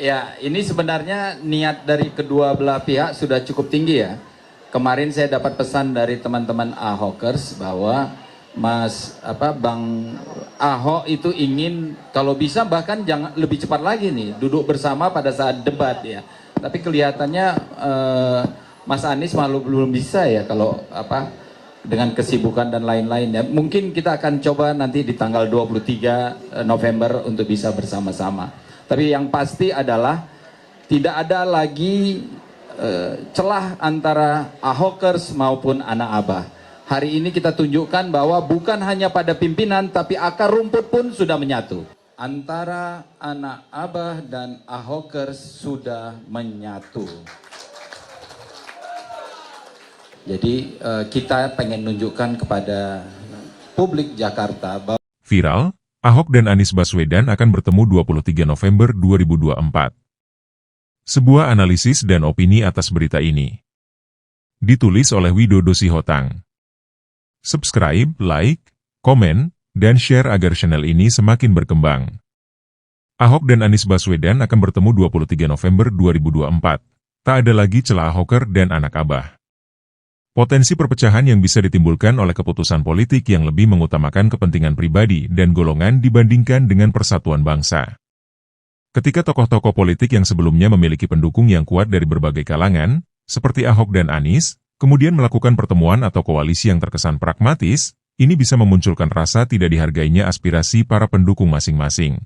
Ya, ini sebenarnya niat dari kedua belah pihak sudah cukup tinggi ya. Kemarin saya dapat pesan dari teman-teman Ahokers bahwa Bang Ahok itu ingin kalau bisa bahkan jangan lebih cepat lagi nih duduk bersama pada saat debat ya. Tapi kelihatannya Mas Anies malu belum bisa ya kalau dengan kesibukan dan lain-lain ya. Mungkin kita akan coba nanti di tanggal 23 November untuk bisa bersama-sama. Tapi yang pasti adalah tidak ada lagi celah antara Ahokers maupun anak Abah. Hari ini kita tunjukkan bahwa bukan hanya pada pimpinan, tapi akar rumput pun sudah menyatu. Antara anak Abah dan Ahokers sudah menyatu. Jadi kita pengen nunjukkan kepada publik Jakarta bahwa Viral, Ahok dan Anies Baswedan akan bertemu 23 November 2024. Sebuah analisis dan opini atas berita ini ditulis oleh Widodo Sihotang. Subscribe, like, komen, dan share agar channel ini semakin berkembang. Ahok dan Anies Baswedan akan bertemu 23 November 2024. Tak ada lagi celah Ahoker dan anak Abah. Potensi perpecahan yang bisa ditimbulkan oleh keputusan politik yang lebih mengutamakan kepentingan pribadi dan golongan dibandingkan dengan persatuan bangsa. Ketika tokoh-tokoh politik yang sebelumnya memiliki pendukung yang kuat dari berbagai kalangan, seperti Ahok dan Anies, kemudian melakukan pertemuan atau koalisi yang terkesan pragmatis, ini bisa memunculkan rasa tidak dihargainya aspirasi para pendukung masing-masing.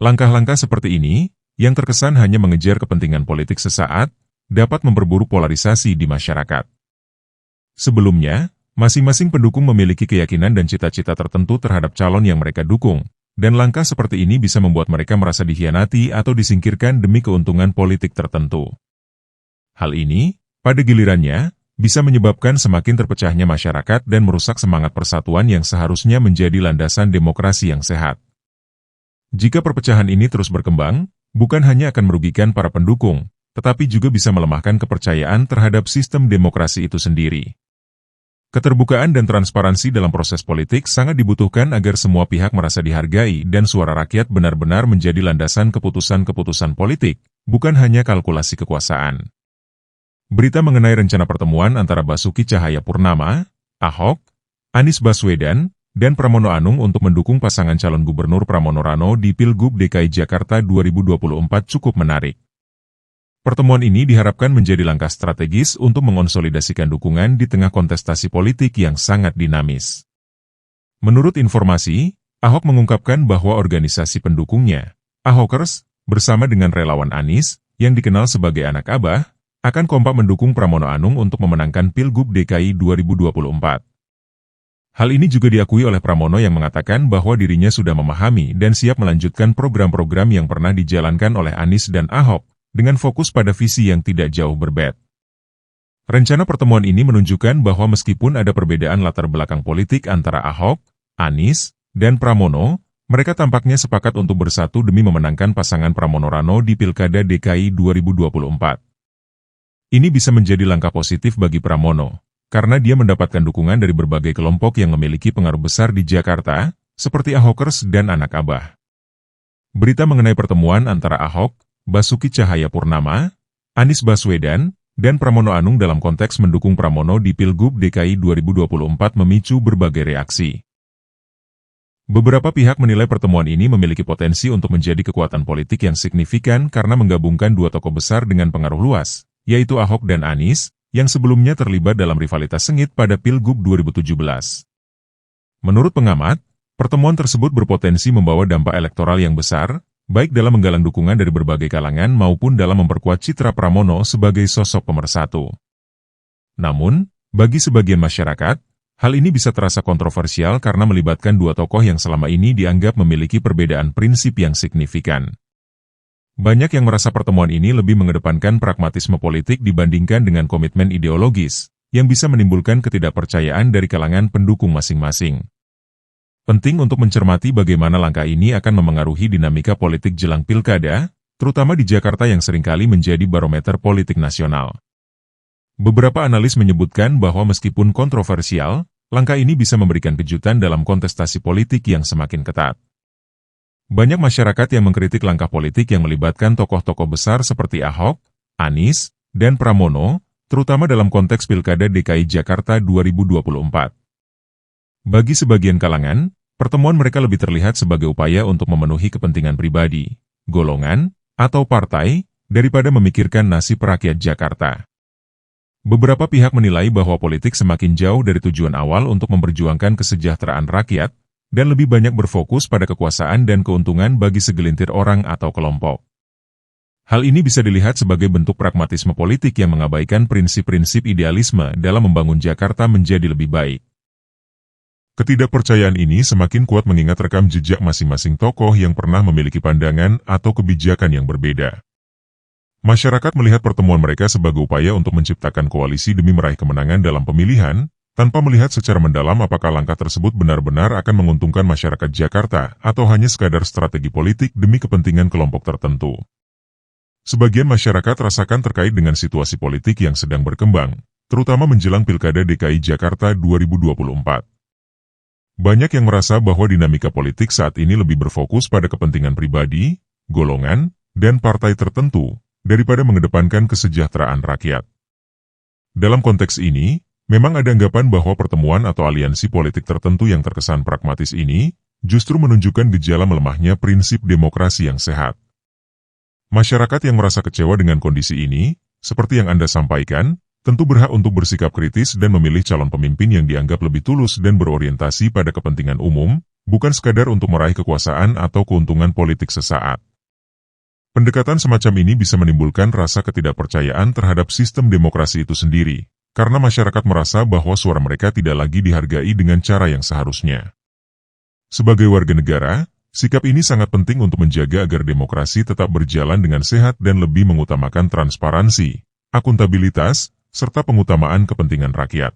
Langkah-langkah seperti ini, yang terkesan hanya mengejar kepentingan politik sesaat, dapat memperburuk polarisasi di masyarakat. Sebelumnya, masing-masing pendukung memiliki keyakinan dan cita-cita tertentu terhadap calon yang mereka dukung, dan langkah seperti ini bisa membuat mereka merasa dikhianati atau disingkirkan demi keuntungan politik tertentu. Hal ini, pada gilirannya, bisa menyebabkan semakin terpecahnya masyarakat dan merusak semangat persatuan yang seharusnya menjadi landasan demokrasi yang sehat. Jika perpecahan ini terus berkembang, bukan hanya akan merugikan para pendukung, tetapi juga bisa melemahkan kepercayaan terhadap sistem demokrasi itu sendiri. Keterbukaan dan transparansi dalam proses politik sangat dibutuhkan agar semua pihak merasa dihargai dan suara rakyat benar-benar menjadi landasan keputusan-keputusan politik, bukan hanya kalkulasi kekuasaan. Berita mengenai rencana pertemuan antara Basuki Cahayapurnama, Ahok, Anies Baswedan, dan Pramono Anung untuk mendukung pasangan calon gubernur Pramono Rano di Pilgub DKI Jakarta 2024 cukup menarik. Pertemuan ini diharapkan menjadi langkah strategis untuk mengonsolidasikan dukungan di tengah kontestasi politik yang sangat dinamis. Menurut informasi, Ahok mengungkapkan bahwa organisasi pendukungnya, Ahokers, bersama dengan relawan Anies, yang dikenal sebagai anak Abah, akan kompak mendukung Pramono Anung untuk memenangkan Pilgub DKI 2024. Hal ini juga diakui oleh Pramono yang mengatakan bahwa dirinya sudah memahami dan siap melanjutkan program-program yang pernah dijalankan oleh Anies dan Ahok, dengan fokus pada visi yang tidak jauh berbeda. Rencana pertemuan ini menunjukkan bahwa meskipun ada perbedaan latar belakang politik antara Ahok, Anies, dan Pramono, mereka tampaknya sepakat untuk bersatu demi memenangkan pasangan Pramono Rano di Pilkada DKI 2024. Ini bisa menjadi langkah positif bagi Pramono, karena dia mendapatkan dukungan dari berbagai kelompok yang memiliki pengaruh besar di Jakarta, seperti Ahokers dan anak Abah. Berita mengenai pertemuan antara Ahok, Basuki Cahayapurnama, Anies Baswedan, dan Pramono Anung dalam konteks mendukung Pramono di Pilgub DKI 2024 memicu berbagai reaksi. Beberapa pihak menilai pertemuan ini memiliki potensi untuk menjadi kekuatan politik yang signifikan karena menggabungkan dua tokoh besar dengan pengaruh luas, yaitu Ahok dan Anies, yang sebelumnya terlibat dalam rivalitas sengit pada Pilgub 2017. Menurut pengamat, pertemuan tersebut berpotensi membawa dampak elektoral yang besar, baik dalam menggalang dukungan dari berbagai kalangan maupun dalam memperkuat citra Pramono sebagai sosok pemersatu. Namun, bagi sebagian masyarakat, hal ini bisa terasa kontroversial karena melibatkan dua tokoh yang selama ini dianggap memiliki perbedaan prinsip yang signifikan. Banyak yang merasa pertemuan ini lebih mengedepankan pragmatisme politik dibandingkan dengan komitmen ideologis, yang bisa menimbulkan ketidakpercayaan dari kalangan pendukung masing-masing. Penting untuk mencermati bagaimana langkah ini akan memengaruhi dinamika politik jelang pilkada, terutama di Jakarta yang seringkali menjadi barometer politik nasional. Beberapa analis menyebutkan bahwa meskipun kontroversial, langkah ini bisa memberikan kejutan dalam kontestasi politik yang semakin ketat. Banyak masyarakat yang mengkritik langkah politik yang melibatkan tokoh-tokoh besar seperti Ahok, Anies, dan Pramono, terutama dalam konteks Pilkada DKI Jakarta 2024. Bagi sebagian kalangan, pertemuan mereka lebih terlihat sebagai upaya untuk memenuhi kepentingan pribadi, golongan, atau partai, daripada memikirkan nasib rakyat Jakarta. Beberapa pihak menilai bahwa politik semakin jauh dari tujuan awal untuk memperjuangkan kesejahteraan rakyat, dan lebih banyak berfokus pada kekuasaan dan keuntungan bagi segelintir orang atau kelompok. Hal ini bisa dilihat sebagai bentuk pragmatisme politik yang mengabaikan prinsip-prinsip idealisme dalam membangun Jakarta menjadi lebih baik. Ketidakpercayaan ini semakin kuat mengingat rekam jejak masing-masing tokoh yang pernah memiliki pandangan atau kebijakan yang berbeda. Masyarakat melihat pertemuan mereka sebagai upaya untuk menciptakan koalisi demi meraih kemenangan dalam pemilihan, tanpa melihat secara mendalam apakah langkah tersebut benar-benar akan menguntungkan masyarakat Jakarta atau hanya sekadar strategi politik demi kepentingan kelompok tertentu. Sebagian masyarakat rasakan terkait dengan situasi politik yang sedang berkembang, terutama menjelang Pilkada DKI Jakarta 2024. Banyak yang merasa bahwa dinamika politik saat ini lebih berfokus pada kepentingan pribadi, golongan, dan partai tertentu, daripada mengedepankan kesejahteraan rakyat. Dalam konteks ini, memang ada anggapan bahwa pertemuan atau aliansi politik tertentu yang terkesan pragmatis ini, justru menunjukkan gejala melemahnya prinsip demokrasi yang sehat. Masyarakat yang merasa kecewa dengan kondisi ini, seperti yang Anda sampaikan, tentu berhak untuk bersikap kritis dan memilih calon pemimpin yang dianggap lebih tulus dan berorientasi pada kepentingan umum, bukan sekadar untuk meraih kekuasaan atau keuntungan politik sesaat. Pendekatan semacam ini bisa menimbulkan rasa ketidakpercayaan terhadap sistem demokrasi itu sendiri, karena masyarakat merasa bahwa suara mereka tidak lagi dihargai dengan cara yang seharusnya. Sebagai warga negara, sikap ini sangat penting untuk menjaga agar demokrasi tetap berjalan dengan sehat dan lebih mengutamakan transparansi, akuntabilitas, serta pengutamaan kepentingan rakyat.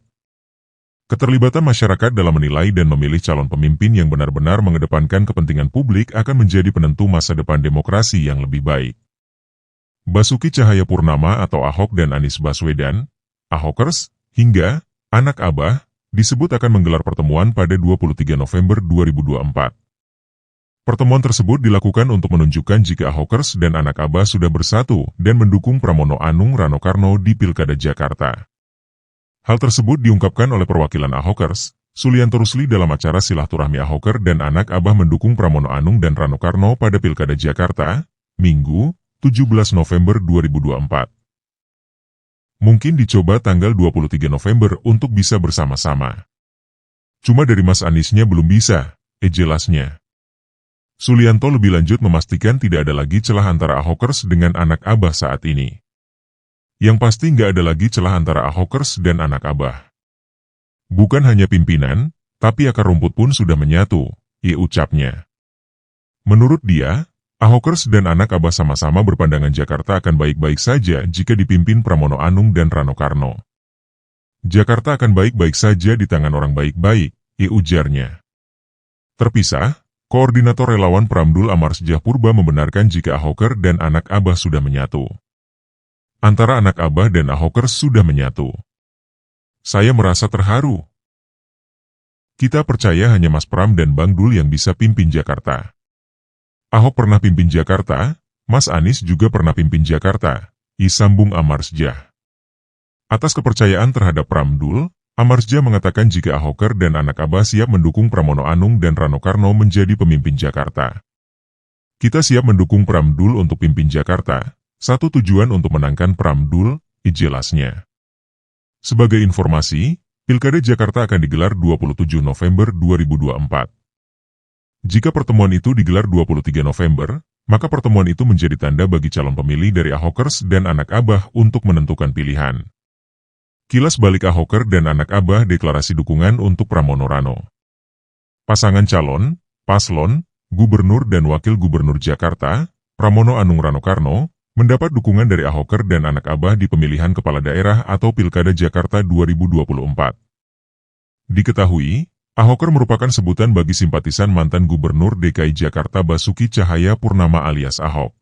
Keterlibatan masyarakat dalam menilai dan memilih calon pemimpin yang benar-benar mengedepankan kepentingan publik akan menjadi penentu masa depan demokrasi yang lebih baik. Basuki Cahayapurnama atau Ahok dan Anies Baswedan, Ahokers, hingga Anak Abah, disebut akan menggelar pertemuan pada 23 November 2024. Pertemuan tersebut dilakukan untuk menunjukkan jika Ahokers dan Anak Abah sudah bersatu dan mendukung Pramono Anung Rano Karno di Pilkada Jakarta. Hal tersebut diungkapkan oleh perwakilan Ahokers, Sulianto Rusli dalam acara silaturahmi Ahoker dan Anak Abah mendukung Pramono Anung dan Rano Karno pada Pilkada Jakarta, Minggu, 17 November 2024. Mungkin dicoba tanggal 23 November untuk bisa bersama-sama. Cuma dari Mas Aniesnya belum bisa, jelasnya. Sulianto lebih lanjut memastikan tidak ada lagi celah antara Ahokers dengan Anak Abah saat ini. Yang pasti nggak ada lagi celah antara Ahokers dan Anak Abah. Bukan hanya pimpinan, tapi akar rumput pun sudah menyatu, ucapnya. Menurut dia, Ahokers dan Anak Abah sama-sama berpandangan Jakarta akan baik-baik saja jika dipimpin Pramono Anung dan Rano Karno. Jakarta akan baik-baik saja di tangan orang baik-baik, ujarnya. Terpisah, Koordinator Relawan Pramdul Amarsjah Purba membenarkan jika Ahoker dan Anak Abah sudah menyatu. Antara Anak Abah dan Ahokers sudah menyatu. Saya merasa terharu. Kita percaya hanya Mas Pram dan Bang Dul yang bisa pimpin Jakarta. Ahok pernah pimpin Jakarta, Mas Anies juga pernah pimpin Jakarta, sambung Amarsjah. Atas kepercayaan terhadap Pramdul, Amarsjah mengatakan jika Ahoker dan Anak Abah siap mendukung Pramono Anung dan Rano Karno menjadi pemimpin Jakarta. Kita siap mendukung Pramdul untuk pimpin Jakarta, satu tujuan untuk menangkan Pramdul, jelasnya. Sebagai informasi, Pilkada Jakarta akan digelar 27 November 2024. Jika pertemuan itu digelar 23 November, maka pertemuan itu menjadi tanda bagi calon pemilih dari Ahokers dan Anak Abah untuk menentukan pilihan. Kilas balik Ahoker dan Anak Abah deklarasi dukungan untuk Pramono Rano. Pasangan calon, paslon, Gubernur dan Wakil Gubernur Jakarta, Pramono Anung Rano Karno, mendapat dukungan dari Ahoker dan Anak Abah di pemilihan kepala daerah atau Pilkada Jakarta 2024. Diketahui, Ahoker merupakan sebutan bagi simpatisan mantan Gubernur DKI Jakarta Basuki Cahayapurnama alias Ahok.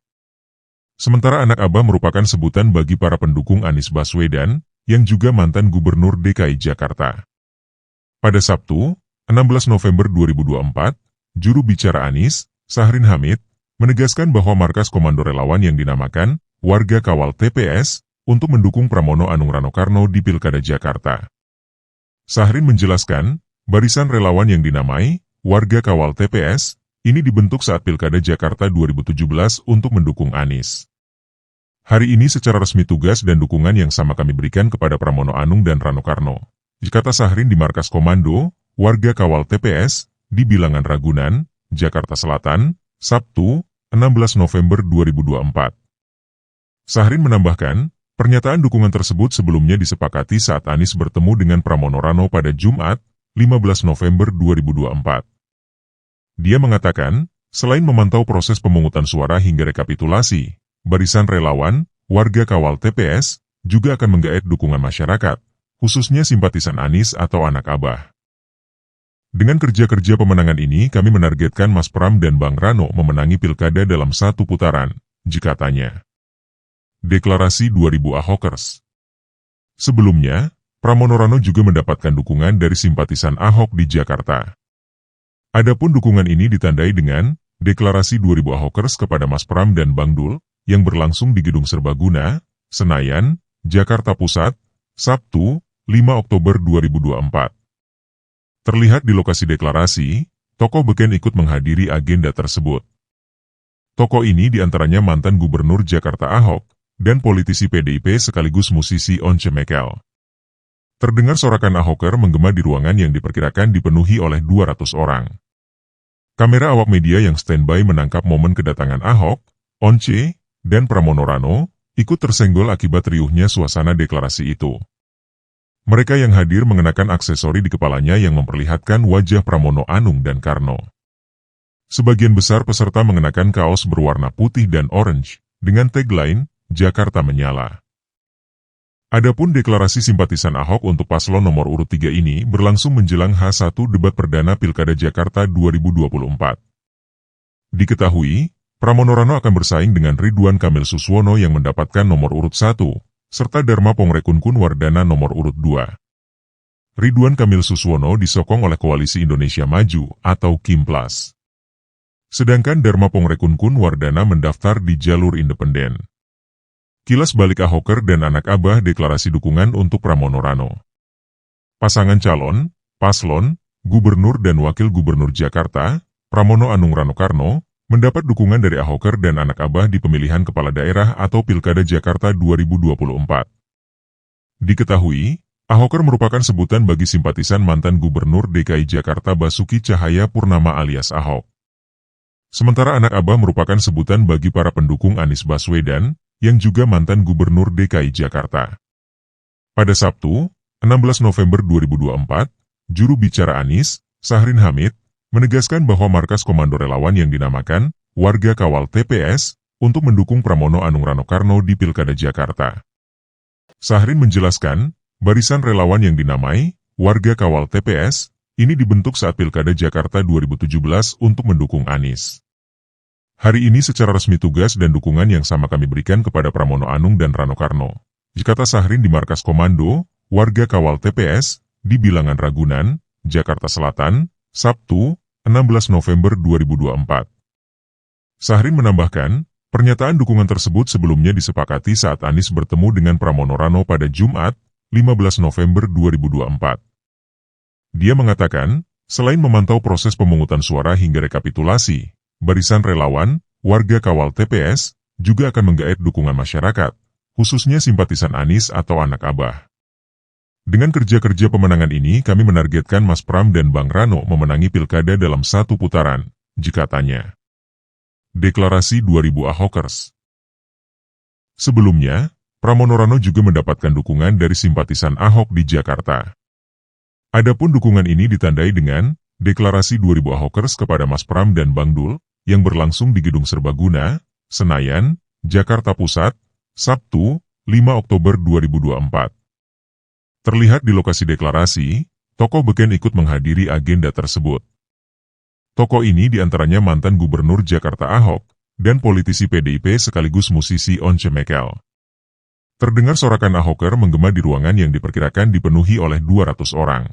Sementara Anak Abah merupakan sebutan bagi para pendukung Anies Baswedan, yang juga mantan Gubernur DKI Jakarta. Pada Sabtu, 16 November 2024, juru bicara Anies, Sahrin Hamid, menegaskan bahwa markas komando relawan yang dinamakan Warga Kawal TPS untuk mendukung Pramono Anung Rano-Karno di Pilkada Jakarta. Sahrin menjelaskan, barisan relawan yang dinamai Warga Kawal TPS ini dibentuk saat Pilkada Jakarta 2017 untuk mendukung Anies. Hari ini secara resmi tugas dan dukungan yang sama kami berikan kepada Pramono Anung dan Rano-Karno. Kata Sahrin di markas komando Warga Kawal TPS di Bilangan Ragunan, Jakarta Selatan, Sabtu, 16 November 2024. Sahrin menambahkan, pernyataan dukungan tersebut sebelumnya disepakati saat Anies bertemu dengan Pramono Rano pada Jumat, 15 November 2024. Dia mengatakan, selain memantau proses pemungutan suara hingga rekapitulasi, barisan relawan, Warga Kawal TPS, juga akan menggaet dukungan masyarakat, khususnya simpatisan Anies atau anak Abah. Dengan kerja-kerja pemenangan ini, kami menargetkan Mas Pram dan Bang Rano memenangi pilkada dalam satu putaran, katanya. Deklarasi 2000 Ahokers. Sebelumnya, Pramono Rano juga mendapatkan dukungan dari simpatisan Ahok di Jakarta. Adapun dukungan ini ditandai dengan Deklarasi 2000 Ahokers kepada Mas Pram dan Bang Dul, yang berlangsung di Gedung Serbaguna, Senayan, Jakarta Pusat, Sabtu, 5 Oktober 2024. Terlihat di lokasi deklarasi, tokoh beken ikut menghadiri agenda tersebut. Tokoh ini diantaranya mantan Gubernur Jakarta Ahok, dan politisi PDIP sekaligus musisi Once Mekel. Terdengar sorakan Ahoker menggema di ruangan yang diperkirakan dipenuhi oleh 200 orang. Kamera awak media yang standby menangkap momen kedatangan Ahok, Once, dan Pramono Rano, ikut tersenggol akibat riuhnya suasana deklarasi itu. Mereka yang hadir mengenakan aksesori di kepalanya yang memperlihatkan wajah Pramono Anung dan Karno. Sebagian besar peserta mengenakan kaos berwarna putih dan orange, dengan tagline, Jakarta Menyala. Adapun deklarasi simpatisan Ahok untuk paslon nomor urut 3 ini berlangsung menjelang H1 debat perdana Pilkada Jakarta 2024. Diketahui, Pramono Rano akan bersaing dengan Ridwan Kamil Suswono yang mendapatkan nomor urut 1, serta Dharma Pongrekunkun Wardana nomor urut 2. Ridwan Kamil Suswono disokong oleh Koalisi Indonesia Maju atau KIMPLAS. Sedangkan Dharma Pongrekunkun Wardana mendaftar di jalur independen. Kilas balik Ahoker dan anak Abah deklarasi dukungan untuk Pramono Rano. Pasangan calon, paslon, gubernur dan wakil gubernur Jakarta, Pramono Anung Rano-Karno, mendapat dukungan dari Ahoker dan anak Abah di pemilihan kepala daerah atau Pilkada Jakarta 2024. Diketahui, Ahoker merupakan sebutan bagi simpatisan mantan Gubernur DKI Jakarta Basuki Cahaya Purnama alias Ahok. Sementara anak Abah merupakan sebutan bagi para pendukung Anies Baswedan, yang juga mantan Gubernur DKI Jakarta. Pada Sabtu, 16 November 2024, juru bicara Anies, Sahrin Hamid, menegaskan bahwa markas komando relawan yang dinamakan Warga Kawal TPS untuk mendukung Pramono Anung Rano-Karno di Pilkada Jakarta. Sahrin menjelaskan, barisan relawan yang dinamai Warga Kawal TPS ini dibentuk saat Pilkada Jakarta 2017 untuk mendukung Anies. Hari ini secara resmi tugas dan dukungan yang sama kami berikan kepada Pramono Anung dan Rano-Karno. Kata Sahrin di markas komando Warga Kawal TPS di Bilangan Ragunan, Jakarta Selatan, Sabtu, 16 November 2024. Sahrin menambahkan, pernyataan dukungan tersebut sebelumnya disepakati saat Anies bertemu dengan Pramono Rano pada Jumat, 15 November 2024. Dia mengatakan, selain memantau proses pemungutan suara hingga rekapitulasi, barisan relawan, Warga Kawal TPS, juga akan menggaet dukungan masyarakat, khususnya simpatisan Anies atau anak Abah. Dengan kerja-kerja pemenangan ini, kami menargetkan Mas Pram dan Bang Rano memenangi pilkada dalam satu putaran, katanya. Deklarasi 2000 Ahokers. Sebelumnya, Pramono Rano juga mendapatkan dukungan dari simpatisan Ahok di Jakarta. Adapun dukungan ini ditandai dengan Deklarasi 2000 Ahokers kepada Mas Pram dan Bang Dul, yang berlangsung di Gedung Serbaguna, Senayan, Jakarta Pusat, Sabtu, 5 Oktober 2024. Terlihat di lokasi deklarasi, tokoh beken ikut menghadiri agenda tersebut. Tokoh ini diantaranya mantan Gubernur Jakarta Ahok, dan politisi PDIP sekaligus musisi Once Mekel. Terdengar sorakan Ahoker menggema di ruangan yang diperkirakan dipenuhi oleh 200 orang.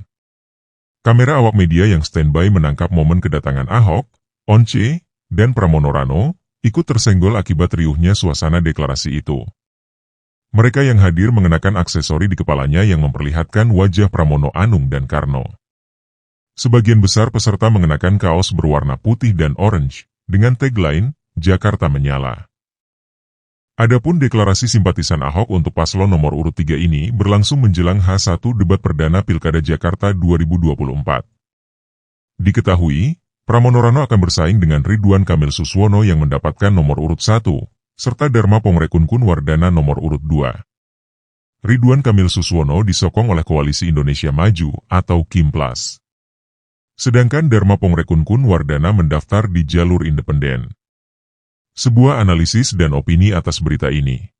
Kamera awak media yang standby menangkap momen kedatangan Ahok, Once, dan Pramono Rano, ikut tersenggol akibat riuhnya suasana deklarasi itu. Mereka yang hadir mengenakan aksesori di kepalanya yang memperlihatkan wajah Pramono Anung dan Karno. Sebagian besar peserta mengenakan kaos berwarna putih dan orange, dengan tagline, Jakarta Menyala. Adapun deklarasi simpatisan Ahok untuk paslon nomor urut 3 ini berlangsung menjelang H1 debat perdana Pilkada Jakarta 2024. Diketahui, Pramono Rano akan bersaing dengan Ridwan Kamil Suswono yang mendapatkan nomor urut 1, serta Dharma Pongrekunkun Wardana nomor urut 2. Ridwan Kamil Suswono disokong oleh Koalisi Indonesia Maju atau KIMPLAS. Sedangkan Dharma Pongrekunkun Wardana mendaftar di jalur independen. Sebuah analisis dan opini atas berita ini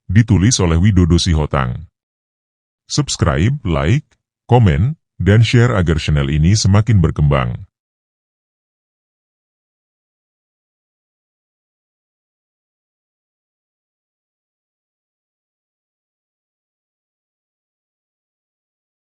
ditulis oleh Widodo Sihotang. Subscribe, like, komen, dan share agar channel ini semakin berkembang.